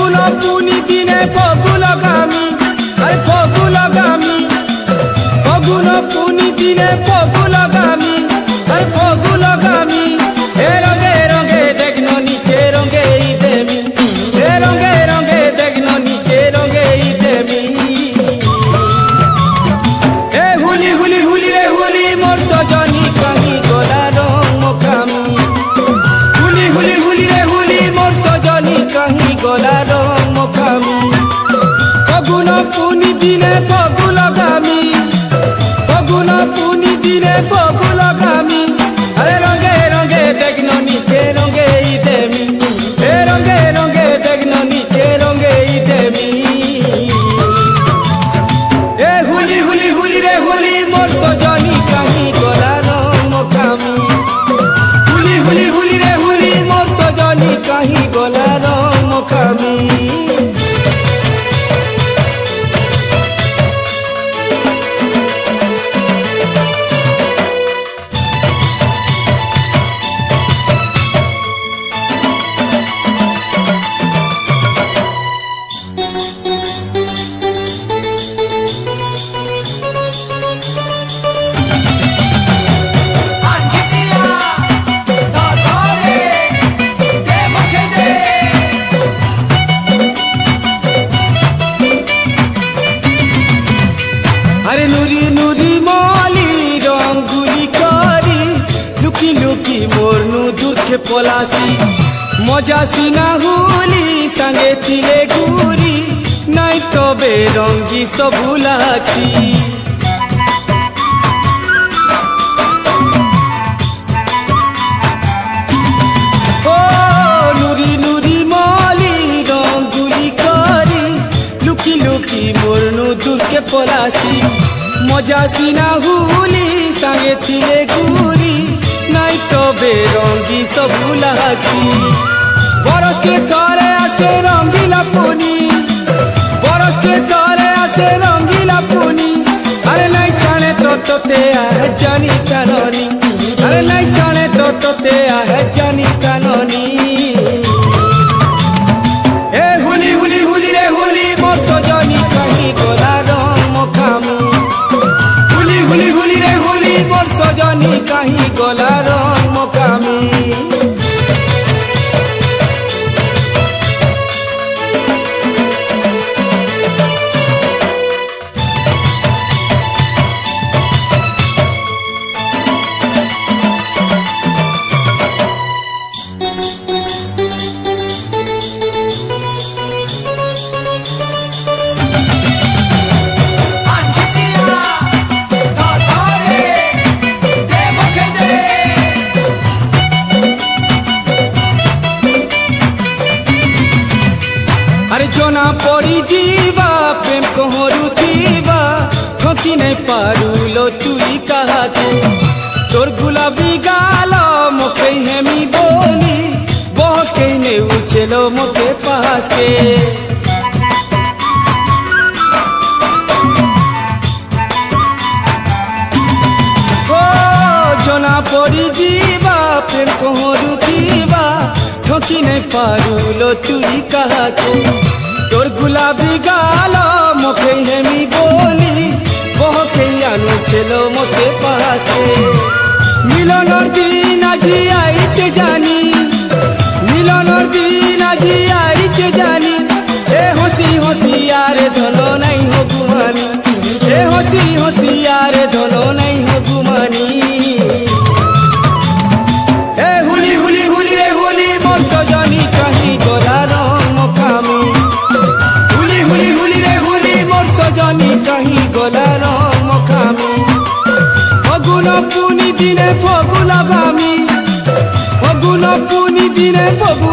फगुन पुनी दिने फगु लगामी अरे फगु लगामी फगुन पुनी दिने फगु लगामी अरे फगु लगामी ए रंगे रंगे देखनो नीचे रंगे देमी ए रंगे रंगे देखनो नीचे रंगे देमी ए हुली हुली हुली रे हुली मोर सजनी कहीं गोला रंग मोकामी हुली हुली हुली रे हुली मोर सजनी कहीं गोला रंग मोकामी फगुन पुनी दिने फगु लगामी फगुन पुनी दिने फगु लगामी अरे रंगे रंगे देखनो नीचे रंगे देमी ए रंगे रंगे देखनो नीचे रंगे देमी ए हुली हुली हुली रे हुली मोर सजनी कहीं गोला रंग मोकामी हुली हुली हुली रे हुली मोर सजनी कहीं गोला रंग मोकामी अरे नुरी नुरी मौली रंगुली करी लुकी लुकी मोरनु दुर्खे पलासी मजा सीना हुली संगे तिले गुरी नाई तो बेरंगी सबु लाची ओ नुरी नुरी मौली रंगुली करी लुकी लुकी मोरनु दुर्खे पलासी मजा सीना हुली संगे थिले गुरी नाई तो बेरंगी सबु लाची बरस के करे आसे रंगीला पुनी बरस के करे आसे रंगीला पुनी अरे नहीं जाने तो तोते है जानी कानोनी अरे नहीं जाने तो तोते है जानी कानोनी ए हुली हुली हुली रे हुली मोर सजनी कहीं गोला रंग मोकामी हुली हुली हुली रे हुली मोर सजनी कहीं गोला रंग मोकामी अरे जोना पड़ी जीवा प्रेम कहरु दीवा ठकी नहीं पारू लो तुई कहा के तोर गुलाबी गालो मोके हेमी बोली बहके ने उछलो मोके पास के ओ जोना पड़ी जीवा प्रेम कहरु दीवा ठकी नहीं पारू लो तुई कहा के तोर गुलाबी गालो मोके हेमी बोली बहके आनु चलो मोके पासे मिलनर दिन আজি आइছে जानी मिलनर दिन আজি आइছে जानी ए हसी हसी यार धनो नहीं हो गुमानी ए हसी हसी यार धनो नहीं हो गुमानी ए हुली हुली हुली रे हुली मोर सजनी कहीं गोला रंग मोकामी हुली हुली हुली रे हुली मोर सजनी कहीं गोला रंग मोकामी फगुन पुनी दिने फगु लगामी फगुन पुनी दिने फगु